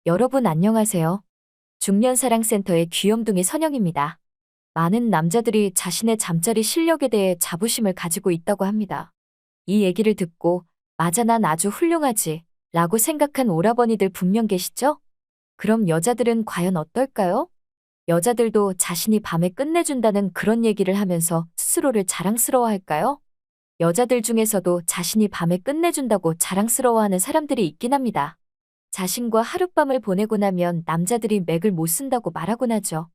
여러분 안녕하세요. 중년사랑센터의 귀염둥이 선영입니다. 많은 남자들이 자신의 잠자리 실력에 대해 자부심을 가지고 있다고 합니다. 이 얘기를 듣고 맞아 난 아주 훌륭하지 라고 생각한 오라버니들 분명 계시죠? 그럼 여자들은 과연 어떨까요? 여자들도 자신이 밤에 끝내준다는 그런 얘기를 하면서 스스로를 자랑스러워할까요? 여자들 중에서도 자신이 밤에 끝내준다고 자랑스러워하는 사람들이 있긴 합니다. 자신과 하룻밤을 보내고 나면 남자들이 맥을 못 쓴다고 말하곤 하죠.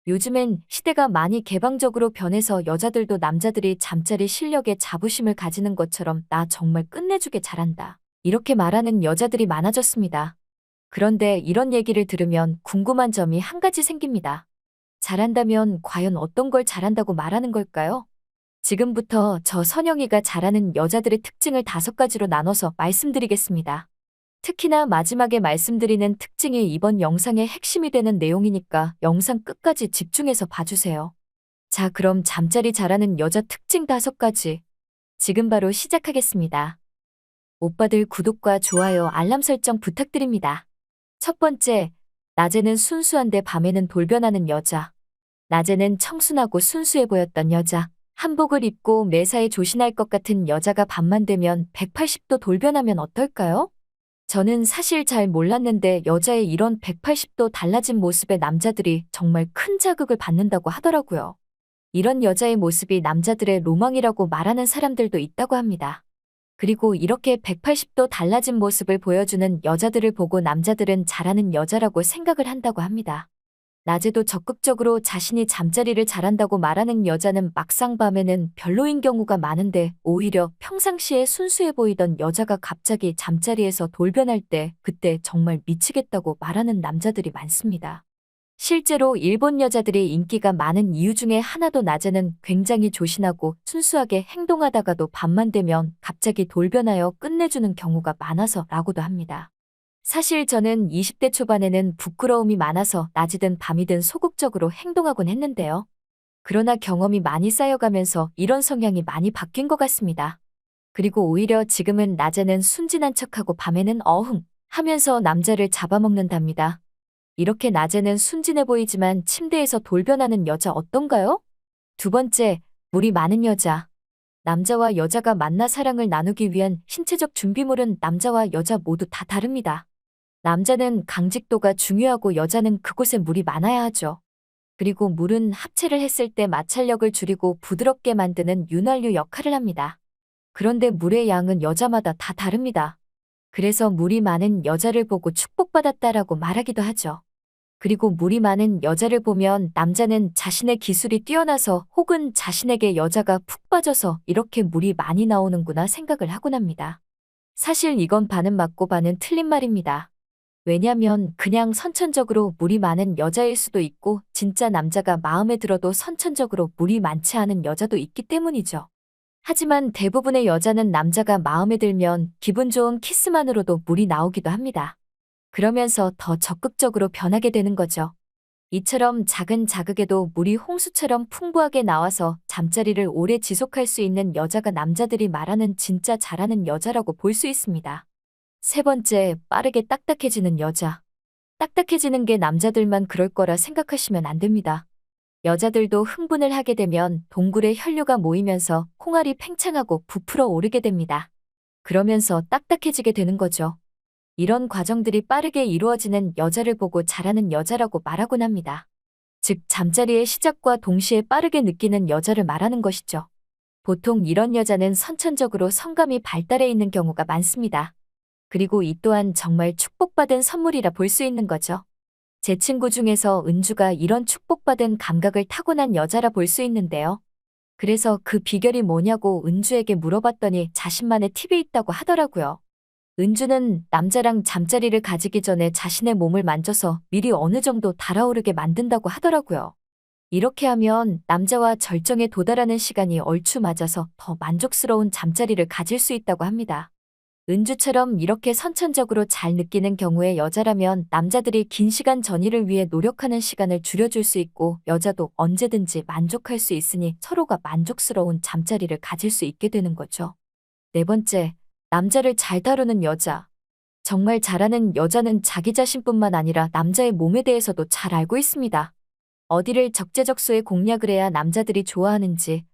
요즘엔 시대가 많이 개방적으로 변해서 여자들도 남자들이 잠자리 실력에 자부심을 가지는 것처럼 나 정말 끝내주게 잘한다, 이렇게 말하는 여자들이 많아졌습니다. 그런데 이런 얘기를 들으면 궁금한 점이 한 가지 생깁니다. 잘한다면 과연 어떤 걸 잘한다고 말하는 걸까요? 지금부터 저 선영이가 잘하는 여자들의 특징을 5가지로 나눠서 말씀드리겠습니다. 특히나 마지막에 말씀드리는 특징이 이번 영상의 핵심이 되는 내용이니까 영상 끝까지 집중해서 봐주세요. 자, 그럼 잠자리 잘하는 여자 특징 5가지. 지금 바로 시작하겠습니다. 오빠들 구독과 좋아요, 알람 설정 부탁드립니다. 첫 번째, 낮에는 순수한데 밤에는 돌변하는 여자. 낮에는 청순하고 순수해 보였던 여자. 한복을 입고 매사에 조신할 것 같은 여자가 밤만 되면 180도 돌변하면 어떨까요? 저는 사실 잘 몰랐는데 여자의 이런 180도 달라진 모습에 남자들이 정말 큰 자극을 받는다고 하더라고요. 이런 여자의 모습이 남자들의 로망이라고 말하는 사람들도 있다고 합니다. 그리고 이렇게 180도 달라진 모습을 보여주는 여자들을 보고 남자들은 잘하는 여자라고 생각을 한다고 합니다. 낮에도 적극적으로 자신이 잠자리를 잘한다고 말하는 여자는 막상 밤에는 별로인 경우가 많은데, 오히려 평상시에 순수해 보이던 여자가 갑자기 잠자리에서 돌변할 때 그때 정말 미치겠다고 말하는 남자들이 많습니다. 실제로 일본 여자들이 인기가 많은 이유 중에 하나도 낮에는 굉장히 조신하고 순수하게 행동하다가도 밤만 되면 갑자기 돌변하여 끝내주는 경우가 많아서라고도 합니다. 사실 저는 20대 초반에는 부끄러움이 많아서 낮이든 밤이든 소극적으로 행동하곤 했는데요. 그러나 경험이 많이 쌓여가면서 이런 성향이 많이 바뀐 것 같습니다. 그리고 오히려 지금은 낮에는 순진한 척하고 밤에는 어흥 하면서 남자를 잡아먹는답니다. 이렇게 낮에는 순진해 보이지만 침대에서 돌변하는 여자 어떤가요? 두 번째, 물이 많은 여자. 남자와 여자가 만나 사랑을 나누기 위한 신체적 준비물은 남자와 여자 모두 다 다릅니다. 남자는 강직도가 중요하고 여자는 그곳에 물이 많아야 하죠. 그리고 물은 합체를 했을 때 마찰력을 줄이고 부드럽게 만드는 윤활유 역할을 합니다. 그런데 물의 양은 여자마다 다 다릅니다. 그래서 물이 많은 여자를 보고 축복받았다라고 말하기도 하죠. 그리고 물이 많은 여자를 보면 남자는 자신의 기술이 뛰어나서 혹은 자신에게 여자가 푹 빠져서 이렇게 물이 많이 나오는구나 생각을 하곤 합니다. 사실 이건 반은 맞고 반은 틀린 말입니다. 왜냐면 그냥 선천적으로 물이 많은 여자일 수도 있고 진짜 남자가 마음에 들어도 선천적으로 물이 많지 않은 여자도 있기 때문이죠. 하지만 대부분의 여자는 남자가 마음에 들면 기분 좋은 키스만으로도 물이 나오기도 합니다. 그러면서 더 적극적으로 변하게 되는 거죠. 이처럼 작은 자극에도 물이 홍수처럼 풍부하게 나와서 잠자리를 오래 지속할 수 있는 여자가 남자들이 말하는 진짜 잘하는 여자라고 볼 수 있습니다. 세 번째, 빠르게 딱딱해지는 여자. 딱딱해지는 게 남자들만 그럴 거라 생각하시면 안 됩니다. 여자들도 흥분을 하게 되면 동굴에 혈류가 모이면서 콩알이 팽창하고 부풀어 오르게 됩니다. 그러면서 딱딱해지게 되는 거죠. 이런 과정들이 빠르게 이루어지는 여자를 보고 잘하는 여자라고 말하곤 합니다. 즉, 잠자리의 시작과 동시에 빠르게 느끼는 여자를 말하는 것이죠. 보통 이런 여자는 선천적으로 성감이 발달해 있는 경우가 많습니다. 그리고 이 또한 정말 축복받은 선물이라 볼 수 있는 거죠. 제 친구 중에서 은주가 이런 축복받은 감각을 타고난 여자라 볼 수 있는데요. 그래서 그 비결이 뭐냐고 은주에게 물어봤더니 자신만의 팁이 있다고 하더라고요. 은주는 남자랑 잠자리를 가지기 전에 자신의 몸을 만져서 미리 어느 정도 달아오르게 만든다고 하더라고요. 이렇게 하면 남자와 절정에 도달하는 시간이 얼추 맞아서 더 만족스러운 잠자리를 가질 수 있다고 합니다. 은주처럼 이렇게 선천적으로 잘 느끼는 경우의 여자라면 남자들이 긴 시간 전이를 위해 노력하는 시간을 줄여줄 수 있고 여자도 언제든지 만족할 수 있으니 서로가 만족스러운 잠자리를 가질 수 있게 되는 거죠. 네 번째, 남자를 잘 다루는 여자. 정말 잘하는 여자는 자기 자신뿐만 아니라 남자의 몸에 대해서도 잘 알고 있습니다. 어디를 적재적소에 공략을 해야 남자들이 좋아하는지,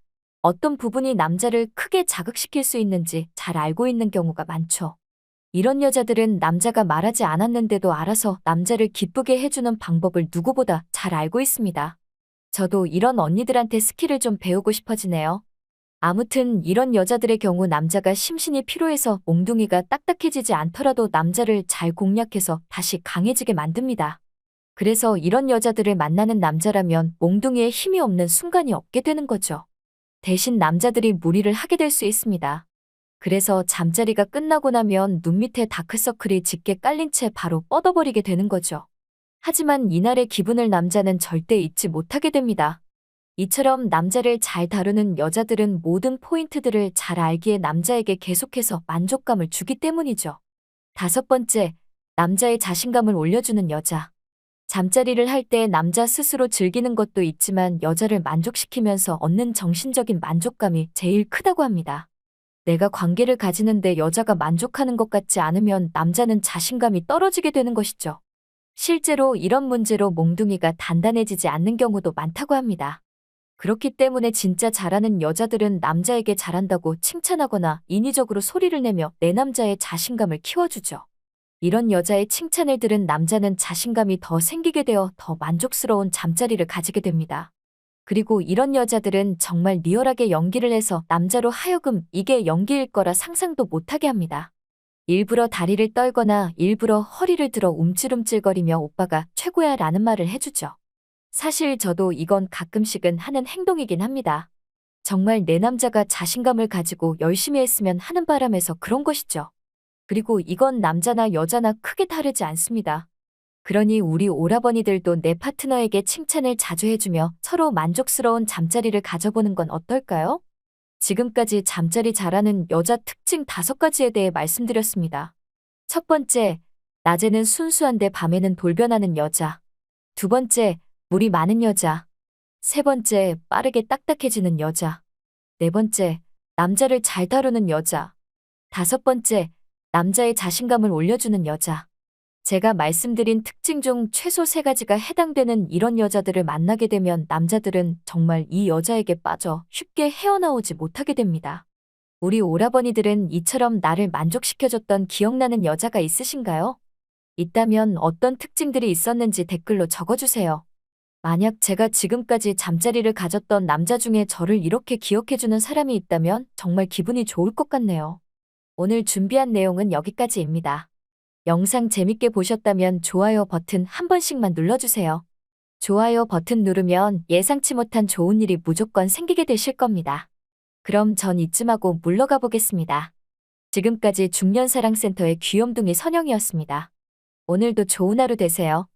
어떤 부분이 남자를 크게 자극시킬 수 있는지 잘 알고 있는 경우가 많죠. 이런 여자들은 남자가 말하지 않았는데도 알아서 남자를 기쁘게 해주는 방법을 누구보다 잘 알고 있습니다. 저도 이런 언니들한테 스킬을 좀 배우고 싶어지네요. 아무튼 이런 여자들의 경우 남자가 심신이 피로해서 몽둥이가 딱딱해지지 않더라도 남자를 잘 공략해서 다시 강해지게 만듭니다. 그래서 이런 여자들을 만나는 남자라면 몽둥이에 힘이 없는 순간이 없게 되는 거죠. 대신 남자들이 무리를 하게 될 수 있습니다. 그래서 잠자리가 끝나고 나면 눈 밑에 다크서클이 짙게 깔린 채 바로 뻗어버리게 되는 거죠. 하지만 이날의 기분을 남자는 절대 잊지 못하게 됩니다. 이처럼 남자를 잘 다루는 여자들은 모든 포인트들을 잘 알기에 남자에게 계속해서 만족감을 주기 때문이죠. 다섯 번째, 남자의 자신감을 올려주는 여자. 잠자리를 할 때 남자 스스로 즐기는 것도 있지만 여자를 만족시키면서 얻는 정신적인 만족감이 제일 크다고 합니다. 내가 관계를 가지는데 여자가 만족하는 것 같지 않으면 남자는 자신감이 떨어지게 되는 것이죠. 실제로 이런 문제로 몽둥이가 단단해지지 않는 경우도 많다고 합니다. 그렇기 때문에 진짜 잘하는 여자들은 남자에게 잘한다고 칭찬하거나 인위적으로 소리를 내며 내 남자의 자신감을 키워주죠. 이런 여자의 칭찬을 들은 남자는 자신감이 더 생기게 되어 더 만족스러운 잠자리를 가지게 됩니다. 그리고 이런 여자들은 정말 리얼하게 연기를 해서 남자로 하여금 이게 연기일 거라 상상도 못하게 합니다. 일부러 다리를 떨거나 일부러 허리를 들어 움찔움찔거리며 오빠가 최고야 라는 말을 해주죠. 사실 저도 이건 가끔씩은 하는 행동이긴 합니다. 정말 내 남자가 자신감을 가지고 열심히 했으면 하는 바람에서 그런 것이죠. 그리고 이건 남자나 여자나 크게 다르지 않습니다. 그러니 우리 오라버니들도 내 파트너에게 칭찬을 자주 해주며 서로 만족스러운 잠자리를 가져보는 건 어떨까요? 지금까지 잠자리 잘하는 여자 특징 5가지에 대해 말씀드렸습니다. 첫 번째, 낮에는 순수한데 밤에는 돌변하는 여자. 두 번째, 물이 많은 여자. 세 번째, 빠르게 딱딱해지는 여자. 네 번째, 남자를 잘 다루는 여자. 다섯 번째, 남자의 자신감을 올려주는 여자. 제가 말씀드린 특징 중 최소 3가지가 해당되는 이런 여자들을 만나게 되면 남자들은 정말 이 여자에게 빠져 쉽게 헤어나오지 못하게 됩니다. 우리 오라버니들은 이처럼 나를 만족시켜줬던 기억나는 여자가 있으신가요? 있다면 어떤 특징들이 있었는지 댓글로 적어주세요. 만약 제가 지금까지 잠자리를 가졌던 남자 중에 저를 이렇게 기억해주는 사람이 있다면 정말 기분이 좋을 것 같네요. 오늘 준비한 내용은 여기까지입니다. 영상 재밌게 보셨다면 좋아요 버튼 한 번씩만 눌러주세요. 좋아요 버튼 누르면 예상치 못한 좋은 일이 무조건 생기게 되실 겁니다. 그럼 전 이쯤 하고 물러가 보겠습니다. 지금까지 중년사랑센터의 귀염둥이 선영이었습니다. 오늘도 좋은 하루 되세요.